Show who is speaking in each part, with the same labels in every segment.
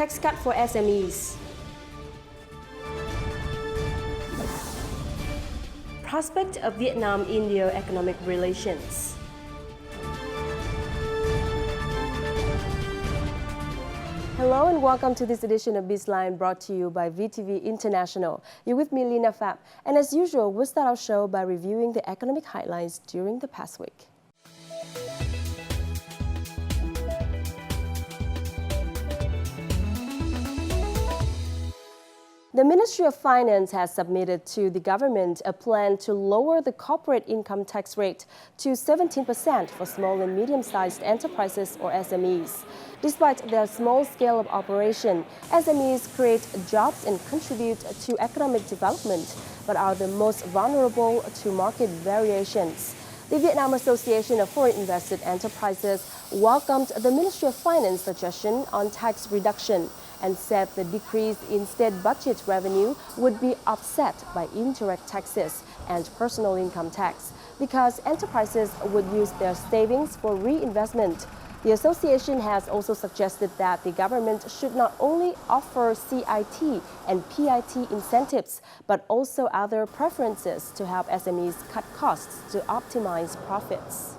Speaker 1: Tax cut for SMEs. Prospect of Vietnam-India economic relations. Hello and welcome to this edition of BizLine brought to you by VTV International. You're with me, Lina Pham, and as usual, we'll start our show by reviewing the economic highlights during the past week. The Ministry of Finance has submitted to the government a plan to lower the corporate income tax rate to 17% for small and medium-sized enterprises or SMEs. Despite their small scale of operation, SMEs create jobs and contribute to economic development, but are the most vulnerable to market variations. The Vietnam Association of Foreign Invested Enterprises welcomed the Ministry of Finance suggestion on tax reduction and said the decrease in state budget revenue would be offset by indirect taxes and personal income tax because enterprises would use their savings for reinvestment. The association has also suggested that the government should not only offer CIT and PIT incentives, but also other preferences to help SMEs cut costs to optimize profits.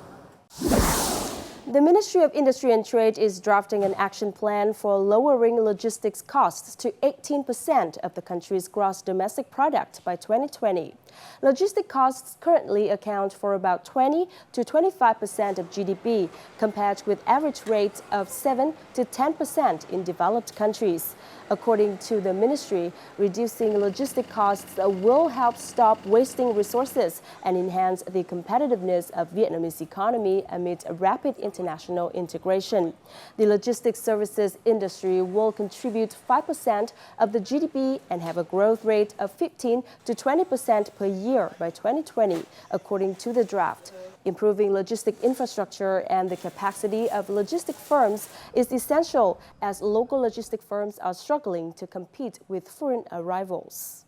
Speaker 1: The Ministry of Industry and Trade is drafting an action plan for lowering logistics costs to 18% of the country's gross domestic product by 2020. Logistic costs currently account for about 20 to 25% of GDP, compared with average rates of 7 to 10% in developed countries. According to the ministry, reducing logistic costs will help stop wasting resources and enhance the competitiveness of Vietnamese economy amid rapid international integration. The logistics services industry will contribute 5% of the GDP and have a growth rate of 15 to 20% per year by 2020, according to the draft. Improving logistic infrastructure and the capacity of logistic firms is essential as local logistic firms are struggling to compete with foreign rivals.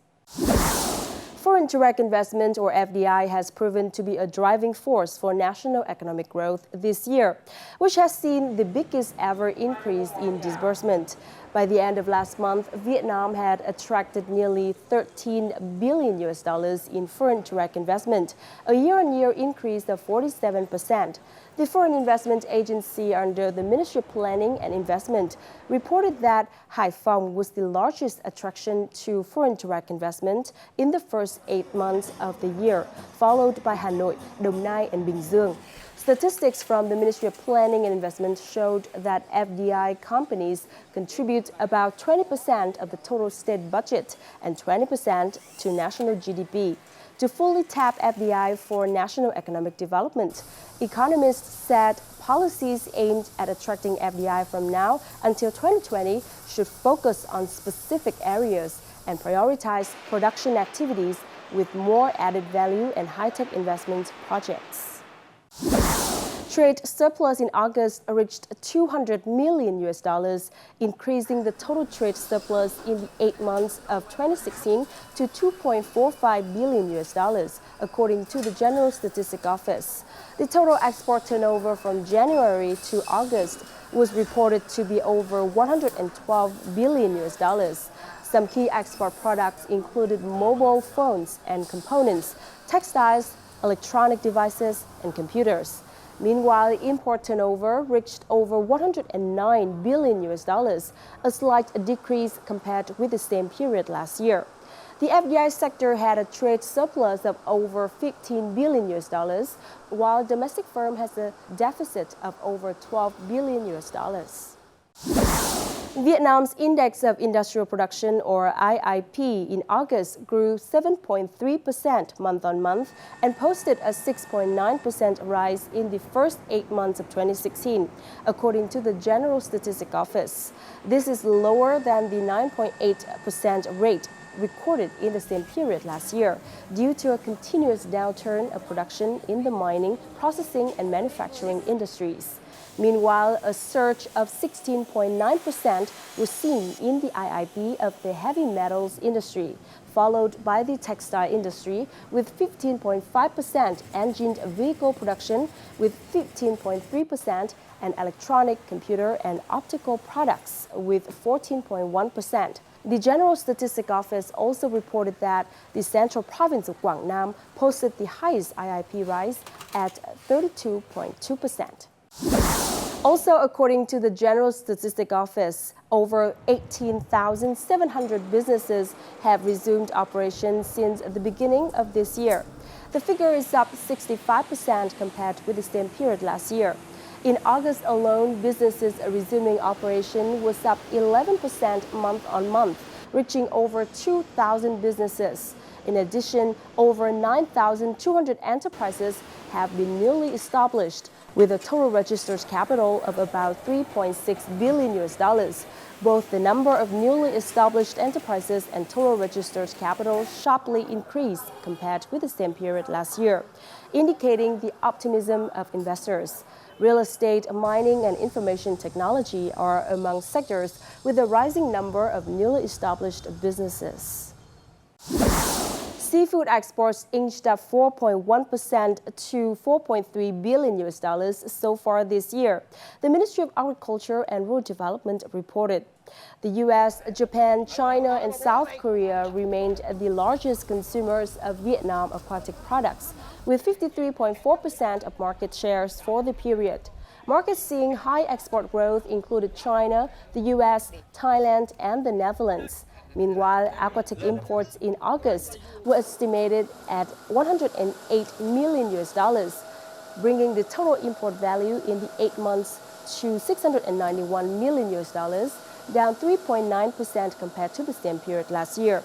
Speaker 1: Foreign direct investment, or FDI, has proven to be a driving force for national economic growth this year, which has seen the biggest ever increase in disbursement. By the end of last month, Vietnam had attracted nearly $13 billion in foreign direct investment, a year-on-year increase of 47%. The Foreign Investment Agency under the Ministry of Planning and Investment reported that Hải Phòng was the largest attraction to foreign direct investment in the first 8 months of the year, followed by Hanoi, Đồng Nai, and Bình Dương. Statistics from the Ministry of Planning and Investment showed that FDI companies contribute about 20% of the total state budget and 20% to national GDP. To fully tap FDI for national economic development, economists said policies aimed at attracting FDI from now until 2020 should focus on specific areas and prioritize production activities with more added value and high-tech investment projects. Trade surplus in August reached $200 million, increasing the total trade surplus in the 8 months of 2016 to $2.45 billion, according to the General Statistics Office. The total export turnover from January to August was reported to be over $112 billion. Some key export products included mobile phones and components, textiles, electronic devices, and computers. Meanwhile, import turnover reached over $109 billion, a slight decrease compared with the same period last year. The FDI sector had a trade surplus of over $15 billion, while domestic firm has a deficit of over $12 billion. Vietnam's Index of Industrial Production, or IIP, in August grew 7.3% month-on-month and posted a 6.9% rise in the first 8 months of 2016, according to the General Statistics Office. This is lower than the 9.8% rate recorded in the same period last year due to a continuous downturn of production in the mining, processing, and manufacturing industries. Meanwhile, a surge of 16.9% was seen in the IIP of the heavy metals industry, followed by the textile industry with 15.5%, engined vehicle production with 15.3%, and electronic, computer, and optical products with 14.1%. The General Statistics Office also reported that the central province of Guangdong posted the highest IIP rise at 32.2%. Also, according to the General Statistics Office, over 18,700 businesses have resumed operations since the beginning of this year. The figure is up 65% compared with the same period last year. In August alone, businesses resuming operation was up 11% month-on-month, reaching over 2,000 businesses. In addition, over 9,200 enterprises have been newly established, with a total registered capital of about $3.6 billion. Both the number of newly established enterprises and total registered capital sharply increased compared with the same period last year, indicating the optimism of investors. Real estate, mining, and information technology are among sectors with a rising number of newly established businesses. Seafood exports inched up 4.1% to $4.3 billion so far this year, the Ministry of Agriculture and Rural Development reported. The U.S., Japan, China, and South Korea remained the largest consumers of Vietnam aquatic products, with 53.4% of market shares for the period. Markets seeing high export growth included China, the U.S., Thailand, and the Netherlands. Meanwhile, aquatic imports in August were estimated at $108 million, bringing the total import value in the 8 months to $691 million, down 3.9% compared to the same period last year.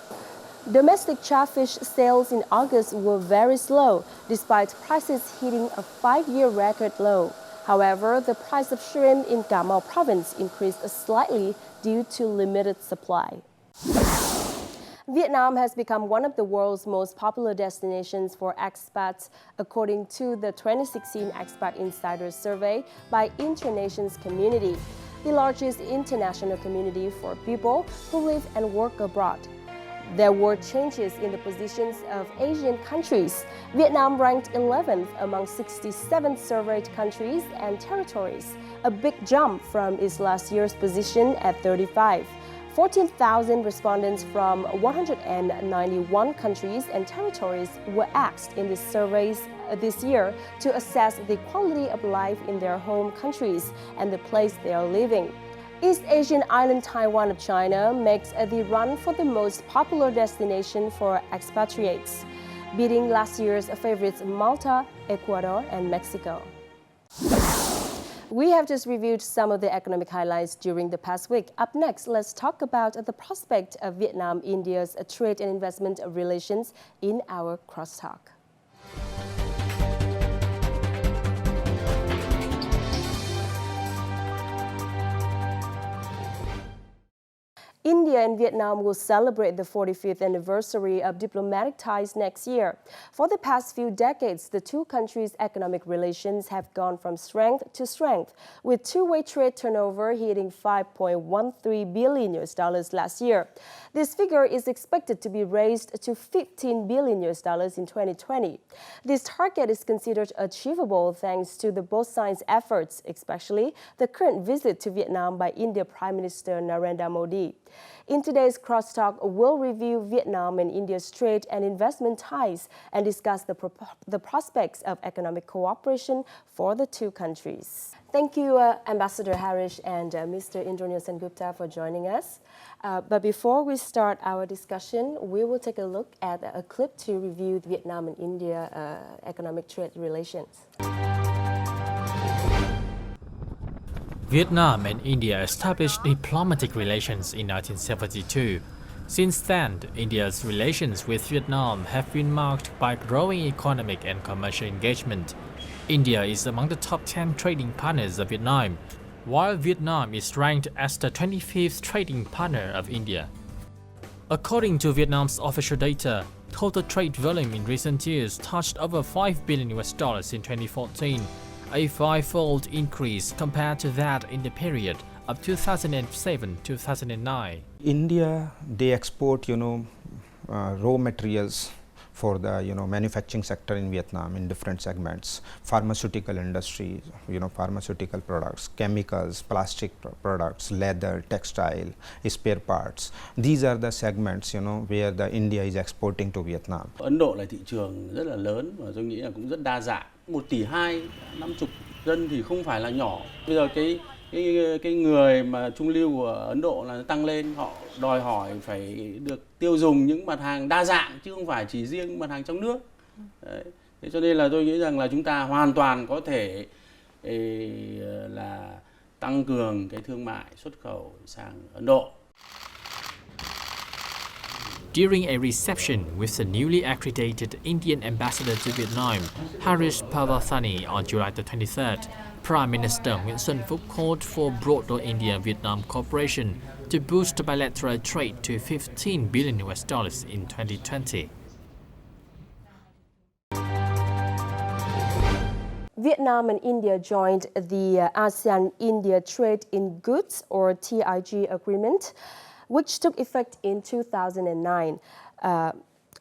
Speaker 1: Domestic catfish sales in August were very slow, despite prices hitting a 5-year record low. However, the price of shrimp in Cà Mau province increased slightly due to limited supply. Vietnam has become one of the world's most popular destinations for expats, according to the 2016 Expat Insider Survey by Internations Community, the largest international community for people who live and work abroad. There were changes in the positions of Asian countries. Vietnam ranked 11th among 67 surveyed countries and territories, a big jump from its last year's position at 35. 14,000 respondents from 191 countries and territories were asked in the surveys this year to assess the quality of life in their home countries and the place they are living. East Asian island Taiwan of China makes the run for the most popular destination for expatriates, beating last year's favorites Malta, Ecuador, and Mexico. We have just reviewed some of the economic highlights during the past week. Up next, let's talk about the prospect of Vietnam-India's trade and investment relations in our crosstalk. India and Vietnam will celebrate the 45th anniversary of diplomatic ties next year. For the past few decades, the two countries' economic relations have gone from strength to strength, with two-way trade turnover hitting $5.13 billion last year. This figure is expected to be raised to $15 billion in 2020. This target is considered achievable thanks to both sides' efforts, especially the current visit to Vietnam by India Prime Minister Narendra Modi. In today's Crosstalk, we'll review Vietnam and India's trade and investment ties and discuss the prospects of economic cooperation for the two countries. Thank you, Ambassador Harish and Mr. Indranil Sengupta for joining us. But before we start our discussion, we will take a look at a clip to review Vietnam and India economic trade relations.
Speaker 2: Vietnam and India established diplomatic relations in 1972. Since then, India's relations with Vietnam have been marked by growing economic and commercial engagement. India is among the top 10 trading partners of Vietnam, while Vietnam is ranked as the 25th trading partner of India. According to Vietnam's official data, total trade volume in recent years touched over $5 billion in 2014, a five-fold increase compared to that in the period of 2007-2009.
Speaker 3: India, they export, raw materials for the, manufacturing sector in Vietnam in different segments, pharmaceutical industry, pharmaceutical products, chemicals, plastic products, leather, textile, spare parts. These are the segments, where the India is exporting to Vietnam.
Speaker 4: Ấn Độ là thị trường rất là lớn và tôi nghĩ là cũng rất đa dạng. 1,2 tỷ 50 dân thì không phải là nhỏ. Bây giờ cái người mà trung lưu của Ấn Độ là tăng lên, họ đòi hỏi phải được tiêu dùng những mặt hàng đa dạng chứ không phải chỉ riêng mặt hàng trong nước. Đấy. Thế cho nên là tôi nghĩ rằng là chúng ta hoàn toàn có thể là tăng cường cái thương mại xuất khẩu sang Ấn Độ.
Speaker 2: During a reception with the newly accredited Indian ambassador to Vietnam, Harish Parvathani, on July the 23rd, Prime Minister Nguyễn Xuân Phúc called for broader India-Vietnam cooperation to boost bilateral trade to $15 billion in 2020.
Speaker 1: Vietnam and India joined the ASEAN-India Trade in Goods, or TIG, agreement, which took effect in 2009.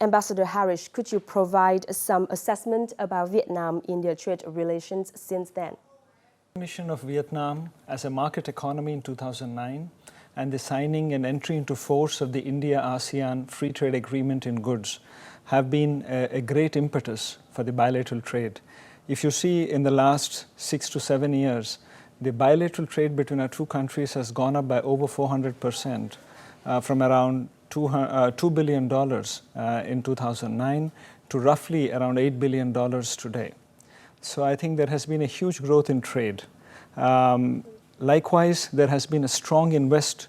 Speaker 1: Ambassador Harish, could you provide some assessment about Vietnam-India trade relations since then?
Speaker 5: Recognition of Vietnam as a market economy in 2009 and the signing and entry into force of the India-ASEAN Free Trade Agreement in goods have been a great impetus for the bilateral trade. If you see in the last 6 to 7 years, the bilateral trade between our two countries has gone up by over 400%, from around $2 billion in 2009 to roughly around $8 billion today. So I think there has been a huge growth in trade. Likewise, there has been a strong interest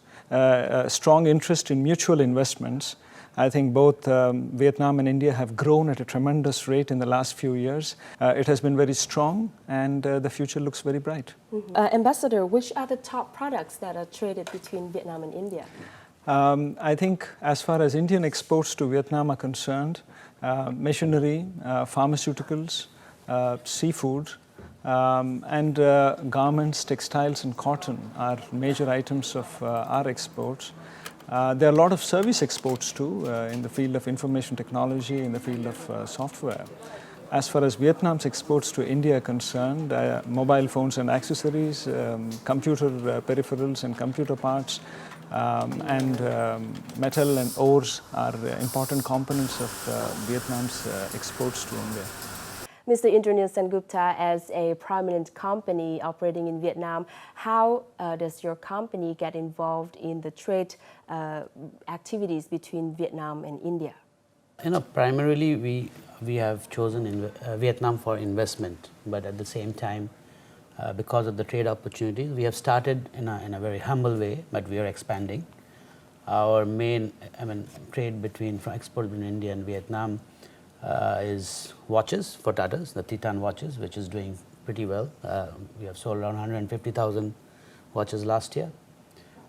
Speaker 5: in mutual investments. I think both Vietnam and India have grown at a tremendous rate in the last few years. It has been very strong, and the future looks very bright.
Speaker 1: Ambassador, which are the top products that are traded between Vietnam and India?
Speaker 5: I think as far as Indian exports to Vietnam are concerned, machinery, pharmaceuticals, seafood, and garments, textiles and cotton are major items of our exports. There are a lot of service exports too, in the field of information technology, in the field of software. As far as Vietnam's exports to India are concerned, mobile phones and accessories, computer peripherals and computer parts, and metal and ores are important components of Vietnam's exports to India.
Speaker 1: Mr. Indranil Sengupta, as a prominent company operating in Vietnam, how does your company get involved in the trade activities between Vietnam and India?
Speaker 4: Primarily we have chosen Vietnam for investment, but at the same time, because of the trade opportunities, we have started in a very humble way, but we are expanding. Our main trade from export between India and Vietnam is watches for Tatas, the Titan watches, which is doing pretty well. We have sold around 150,000 watches last year.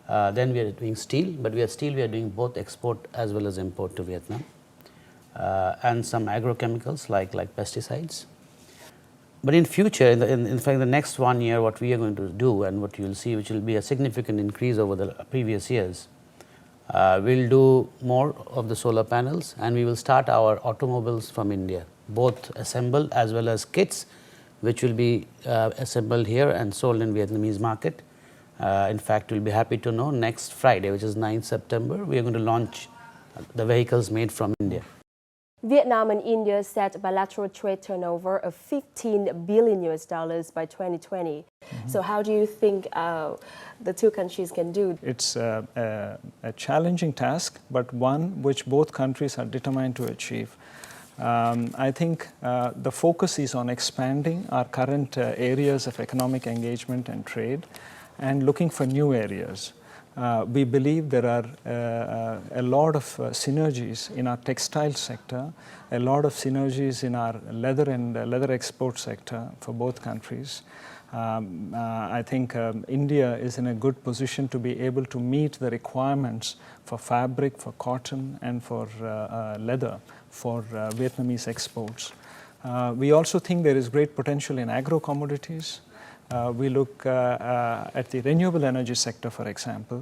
Speaker 4: Then we are doing steel, but we are doing both export as well as import to Vietnam, and some agrochemicals like pesticides. But in future, in fact, the next 1 year, what we are going to do and what you will see, which will be a significant increase over the previous years, we'll do more of the solar panels, and we will start our automobiles from India, both assembled as well as kits, which will be assembled here and sold in Vietnamese market. In fact, you'll be happy to know next Friday, which is 9th September, we are going to launch the vehicles made from India.
Speaker 1: Vietnam and India set bilateral trade turnover of $15 billion by 2020. So how do you think the two countries can do?
Speaker 5: It's a challenging task, but one which both countries are determined to achieve. I think the focus is on expanding our current areas of economic engagement and trade and looking for new areas. We believe there are a lot of synergies in our textile sector, a lot of synergies in our leather and leather export sector for both countries. I think India is in a good position to be able to meet the requirements for fabric, for cotton and for leather for Vietnamese exports. We also think there is great potential in agro-commodities. We look at the renewable energy sector, for example,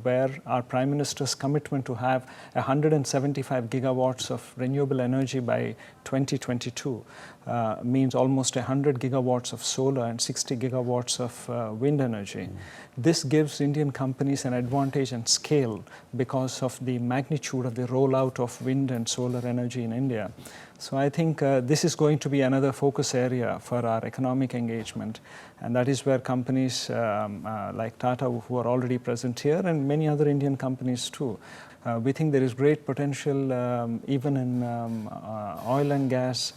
Speaker 5: where our Prime Minister's commitment to have 175 gigawatts of renewable energy by 2022 means almost 100 gigawatts of solar and 60 gigawatts of wind energy. This gives Indian companies an advantage and scale because of the magnitude of the rollout of wind and solar energy in India. So I think this is going to be another focus area for our economic engagement, and that is where companies like Tata, who are already present here, and many other Indian companies too. We think there is great potential even in oil and gas.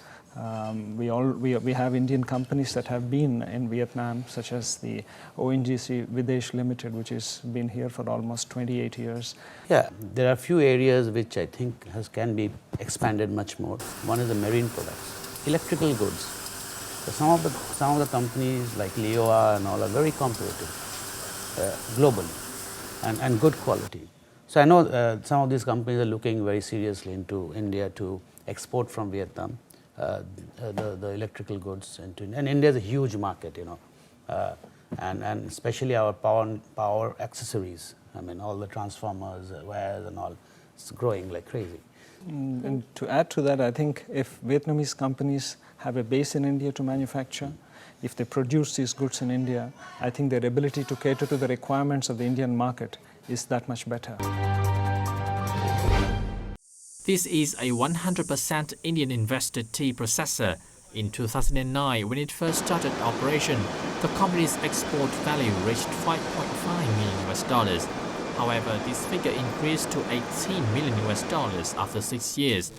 Speaker 5: We have Indian companies that have been in Vietnam, such as the ONGC Videsh Limited, which has been here for almost 28 years.
Speaker 4: Yeah, there are a few areas which I think can be expanded much more. One is the marine products, electrical goods. So some of the companies like Leoa and all are very competitive globally and good quality. So I know some of these companies are looking very seriously into India to export from Vietnam. The electrical goods and India is a huge market, you know, and especially our power accessories. I mean, all the transformers, wires, and all, it's growing like crazy.
Speaker 5: And to add to that, I think if Vietnamese companies have a base in India to manufacture, if they produce these goods in India, I think their ability to cater to the requirements of the Indian market is that much better.
Speaker 2: This is a 100% Indian invested tea processor. In 2009, when it first started operation, the company's export value reached $5.5 million. However, this figure increased to $18 million after 6 years,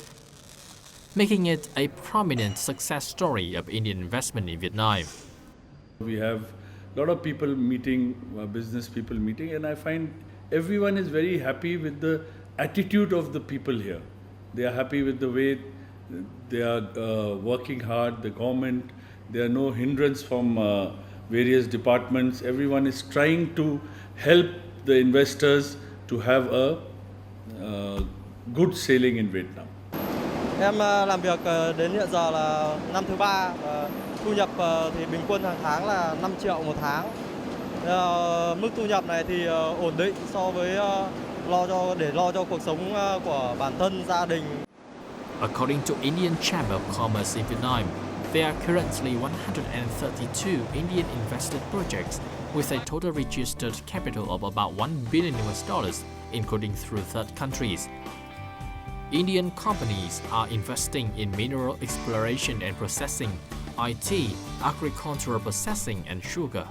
Speaker 2: making it a prominent success story of Indian investment in Vietnam.
Speaker 6: We have a lot of people meeting, business people meeting, and I find everyone is very happy with the attitude of the people here. They are happy with the way they are working hard, the government. There are no hindrance from various departments. Everyone is trying to help the investors to have a good sailing in Vietnam.
Speaker 7: Em làm việc đến hiện giờ là năm thứ 3, thu nhập thì bình quân hàng tháng là 5 triệu một tháng. Mức thu nhập này thì ổn định so với để lo cho cuộc sống của bản thân, gia đình.
Speaker 2: According to Indian Chamber of Commerce in Vietnam, there are currently 132 Indian invested projects with a total registered capital of about $1 billion, including through third countries. Indian companies are investing in mineral exploration and processing, IT, agricultural processing, and sugar.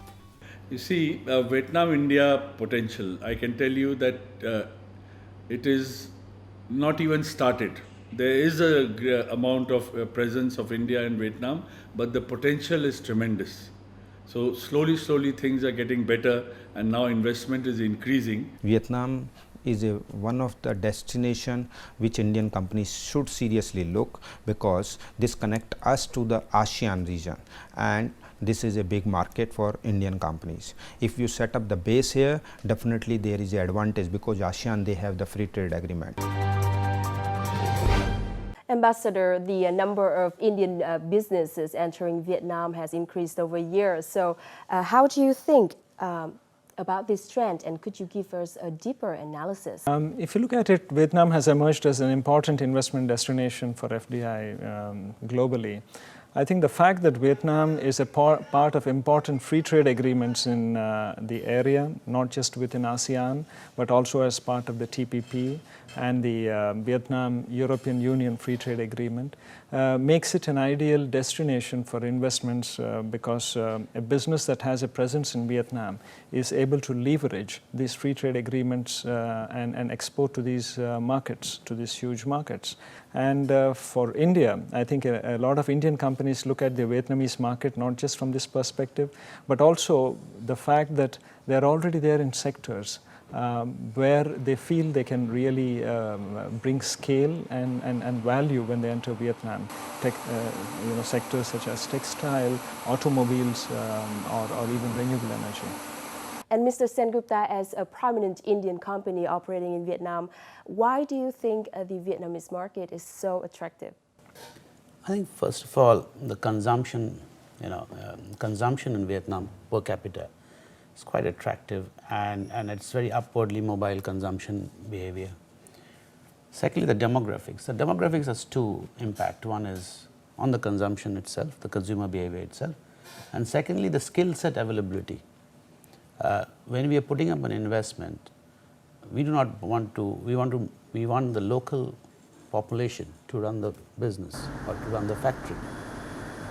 Speaker 6: You see, Vietnam-India potential, I can tell you that it is not even started. There is a amount of presence of India in Vietnam, but the potential is tremendous. So slowly things are getting better, and now investment is increasing.
Speaker 3: Vietnam is one of the destination which Indian companies should seriously look, because this connect us to the ASEAN region, and this is a big market for Indian companies. If you set up the base here, definitely there is an advantage, because ASEAN, they have the free trade agreement.
Speaker 1: Ambassador, the number of Indian businesses entering Vietnam has increased over years. So how do you think about this trend, and could you give us a deeper analysis?
Speaker 5: If you look at it, Vietnam has emerged as an important investment destination for FDI globally. I think the fact that Vietnam is a part of important free trade agreements in the area, not just within ASEAN, but also as part of the TPP and the Vietnam-European Union Free Trade Agreement, makes it an ideal destination for investments because a business that has a presence in Vietnam is able to leverage these free trade agreements and export to these markets, to these huge markets. And for India, I think a lot of Indian companies look at the Vietnamese market not just from this perspective, but also the fact that they're already there in sectors where they feel they can really bring scale and value when they enter Vietnam. Sectors such as textile, automobiles, or even renewable energy.
Speaker 1: And Mr. Sengupta, as a prominent Indian company operating in Vietnam, why do you think the Vietnamese market is so attractive?
Speaker 4: I think first of all, the consumption, consumption in Vietnam per capita is quite attractive, and it's very upwardly mobile consumption behavior. Secondly, the demographics. The demographics has two impact. One is on the consumption itself, the consumer behavior itself, and secondly, the skill set availability. When we are putting up an investment, we do not want to. We want the local population to run the business or to run the factory,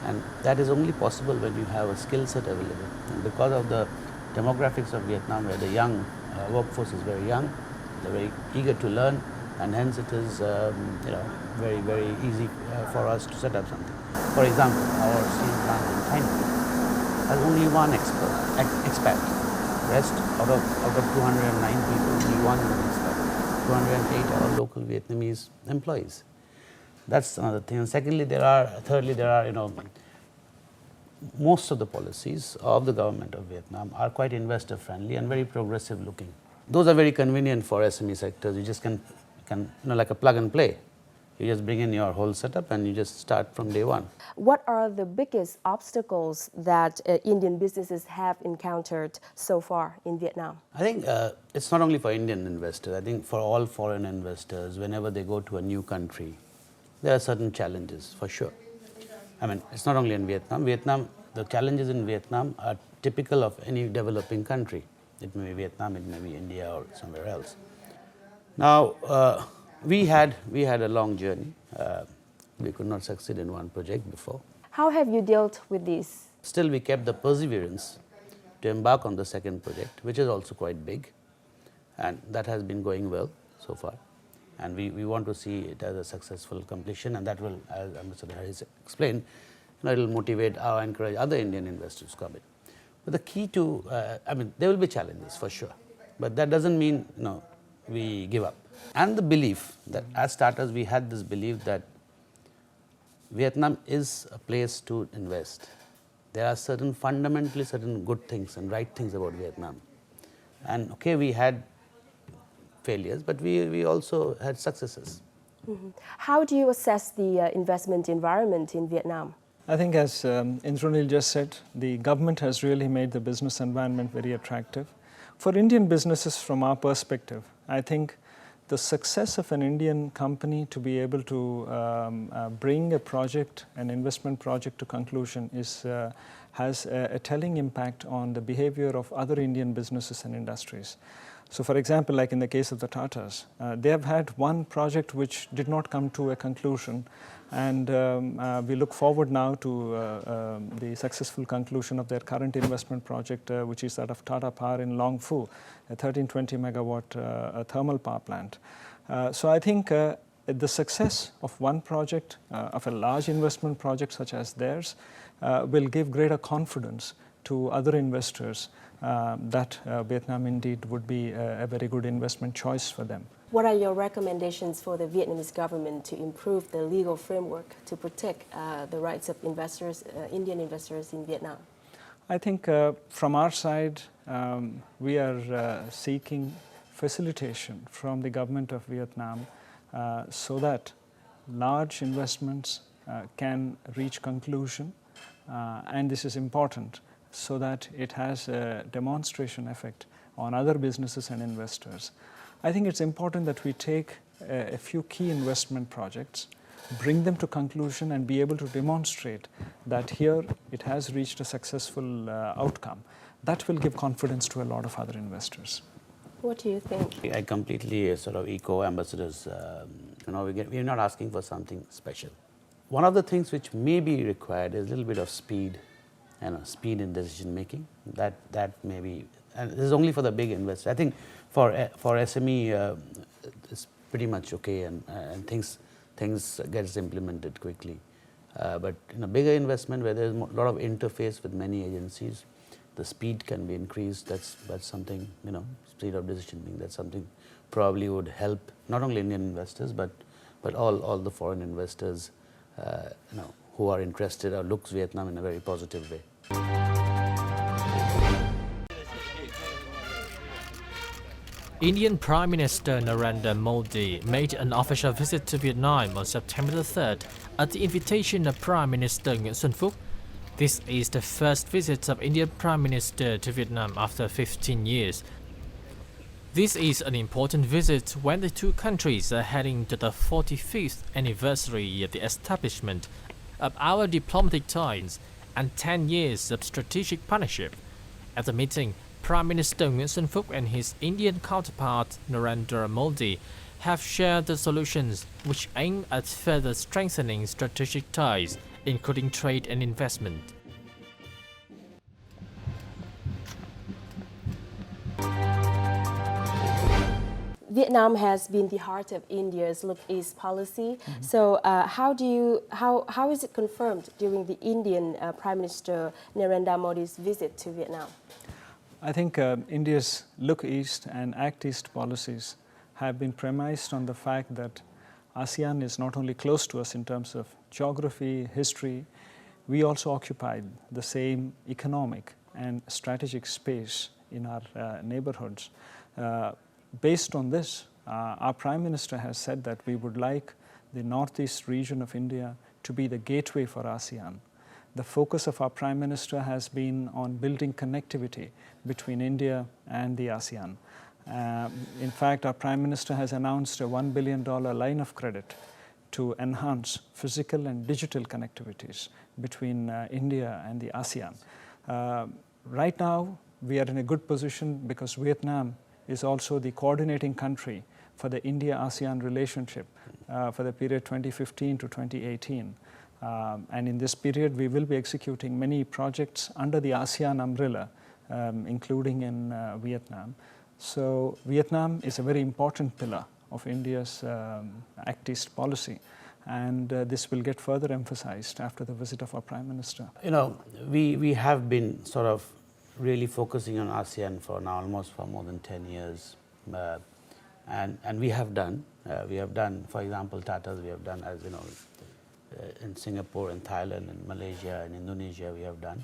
Speaker 4: and that is only possible when you have a skill set available. And because of the demographics of Vietnam, where the young workforce is very young, they're very eager to learn, and hence it is very, very easy for us to set up something. For example, our steel plant in Thailand has only one expat. Rest out of 209 people, only one expat. 208 are local Vietnamese employees. That's another thing. And thirdly, there are most of the policies of the government of Vietnam are quite investor friendly and very progressive looking. Those are very convenient for SME sectors. You just can like a plug and play. You just bring in your whole setup and you just start from day one.
Speaker 1: What are the biggest obstacles that Indian businesses have encountered so far in Vietnam?
Speaker 4: I think it's not only for Indian investors. I think for all foreign investors, whenever they go to a new country, there are certain challenges for sure. I mean, it's not only in Vietnam. The challenges in Vietnam are typical of any developing country. It may be Vietnam, it may be India or somewhere else. Now, we had a long journey. We could not succeed in one project before.
Speaker 1: How have you dealt with this?
Speaker 4: Still, we kept the perseverance to embark on the second project, which is also quite big, and that has been going well so far. And we want to see it as a successful completion, and that will, as Ambassador Harris explained, it will motivate or encourage other Indian investors to come in. But the key to, there will be challenges for sure, but that doesn't mean we give up. And the belief that as starters we had this belief that Vietnam is a place to invest. There are fundamentally certain good things and right things about Vietnam. And okay, we had failures, but we also had successes.
Speaker 1: Mm-hmm. How do you assess the investment environment in Vietnam?
Speaker 5: I think as Indranil just said, the government has really made the business environment very attractive. For Indian businesses, from our perspective, I think the success of an Indian company to be able to bring a project, an investment project to conclusion has a telling impact on the behavior of other Indian businesses and industries. So for example, like in the case of the Tatas, they have had one project which did not come to a conclusion, and we look forward now to the successful conclusion of their current investment project, which is that of Tata Power in Long Phu, a 1320 megawatt thermal power plant. So I think the success of one project, of a large investment project such as theirs, will give greater confidence to other investors that Vietnam indeed would be a very good investment choice for them.
Speaker 1: What are your recommendations for the Vietnamese government to improve the legal framework to protect the rights of investors, Indian investors in Vietnam?
Speaker 5: I think from our side, we are seeking facilitation from the government of Vietnam so that large investments can reach conclusion, and this is important so that it has a demonstration effect on other businesses and investors. I think it's important that we take a few key investment projects, bring them to conclusion and be able to demonstrate that here it has reached a successful outcome. That will give confidence to a lot of other investors.
Speaker 1: What do you think?
Speaker 4: I completely sort of echo Ambassadors. We're not asking for something special. One of the things which may be required is a little bit of speed, speed in decision making. That may be, and this is only for the big investors. I think for SME, it's pretty much okay, and things gets implemented quickly. But in a bigger investment where there's a lot of interface with many agencies, the speed can be increased. That's something, speed of decision making. That's something probably would help not only Indian investors but all the foreign investors, who are interested or looks Vietnam in a very positive way.
Speaker 2: Indian Prime Minister Narendra Modi made an official visit to Vietnam on September the 3rd at the invitation of Prime Minister Nguyễn Xuân Phúc. This is the first visit of Indian Prime Minister to Vietnam after 15 years. This is an important visit when the two countries are heading to the 45th anniversary of the establishment of our diplomatic ties and 10 years of strategic partnership. At the meeting, Prime Minister Nguyễn Xuân Phúc and his Indian counterpart Narendra Modi have shared the solutions which aim at further strengthening strategic ties, including trade and investment.
Speaker 1: Vietnam has been the heart of India's Look East policy. So how is it confirmed during the Indian Prime Minister Narendra Modi's visit to Vietnam?
Speaker 5: I think India's Look East and Act East policies have been premised on the fact that ASEAN is not only close to us in terms of geography, history, we also occupy the same economic and strategic space in our neighborhoods. Based on this, our Prime Minister has said that we would like the northeast region of India to be the gateway for ASEAN. The focus of our Prime Minister has been on building connectivity between India and the ASEAN. In fact, our Prime Minister has announced a $1 billion line of credit to enhance physical and digital connectivities between India and the ASEAN. Right now, we are in a good position because Vietnam is also the coordinating country for the India-ASEAN relationship for the period 2015 to 2018. And in this period, we will be executing many projects under the ASEAN umbrella, including in Vietnam. So Vietnam is a very important pillar of India's Act East policy, and this will get further emphasized after the visit of our Prime Minister.
Speaker 4: You know, we have been sort of really focusing on ASEAN for now almost for more than 10 years. And we have done, for example, Tatas, we have done, as you know, in Singapore and Thailand and Malaysia and Indonesia we have done.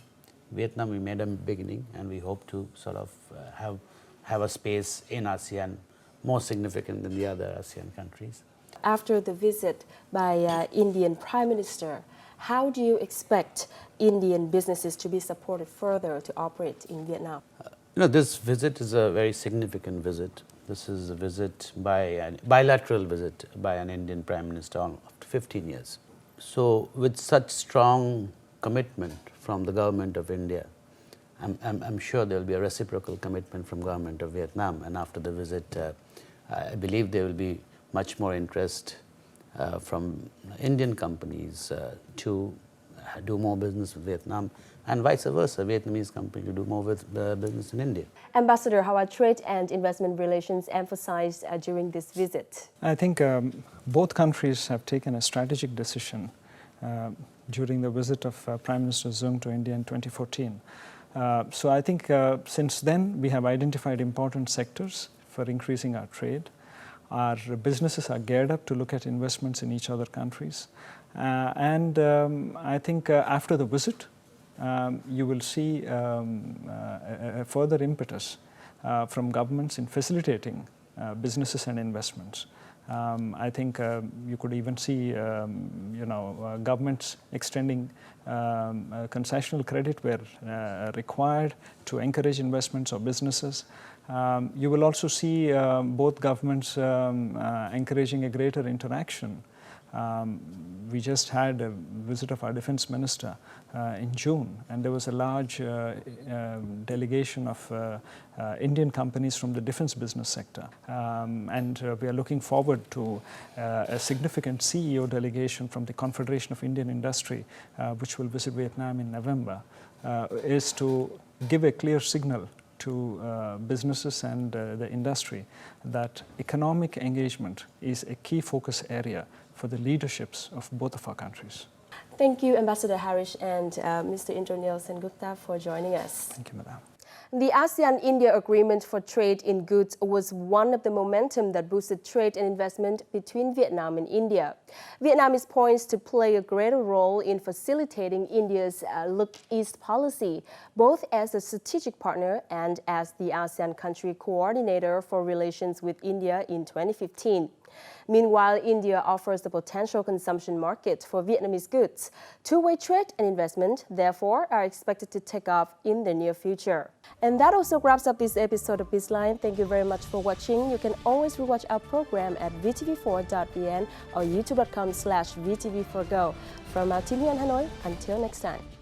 Speaker 4: Vietnam we made a beginning, and we hope to sort of have a space in ASEAN more significant than the other ASEAN countries.
Speaker 1: After the visit by Indian Prime Minister, how do you expect Indian businesses to be supported further to operate in Vietnam?
Speaker 4: You know, this visit is a very significant visit. This is a visit a bilateral visit by an Indian Prime Minister after 15 years. So with such strong commitment from the government of India, I'm sure there will be a reciprocal commitment from government of Vietnam, and after the visit, I believe there will be much more interest from Indian companies to do more business with Vietnam, and vice versa, Vietnamese companies to do more with business in India.
Speaker 1: Ambassador, how are trade and investment relations emphasized during this visit?
Speaker 5: I think both countries have taken a strategic decision during the visit of Prime Minister Zung to India in 2014. So I think since then we have identified important sectors for increasing our trade. Our businesses are geared up to look at investments in each other countries. And I think after the visit, you will see a further impetus from governments in facilitating businesses and investments. I think you could even see, governments extending concessional credit where required to encourage investments or businesses. You will also see both governments encouraging a greater interaction. We just had a visit of our defense minister in June, and there was a large delegation of Indian companies from the defense business sector. And we are looking forward to a significant CEO delegation from the Confederation of Indian Industry, which will visit Vietnam in November, is to give a clear signal to businesses and the industry that economic engagement is a key focus area for the leaderships of both of our countries.
Speaker 1: Thank you, Ambassador Harish and Mr. Indranil Sengupta, for joining us.
Speaker 5: Thank you, Madam.
Speaker 1: The ASEAN-India Agreement for Trade in Goods was one of the momentum that boosted trade and investment between Vietnam and India. Vietnam is poised to play a greater role in facilitating India's Look East policy, both as a strategic partner and as the ASEAN country coordinator for relations with India in 2015. Meanwhile, India offers a potential consumption market for Vietnamese goods. Two-way trade and investment, therefore, are expected to take off in the near future. And that also wraps up this episode of BizLine. Thank you very much for watching. You can always rewatch our program at vtv4.vn or youtube.com/vtv4go. From our team here in Hanoi, until next time.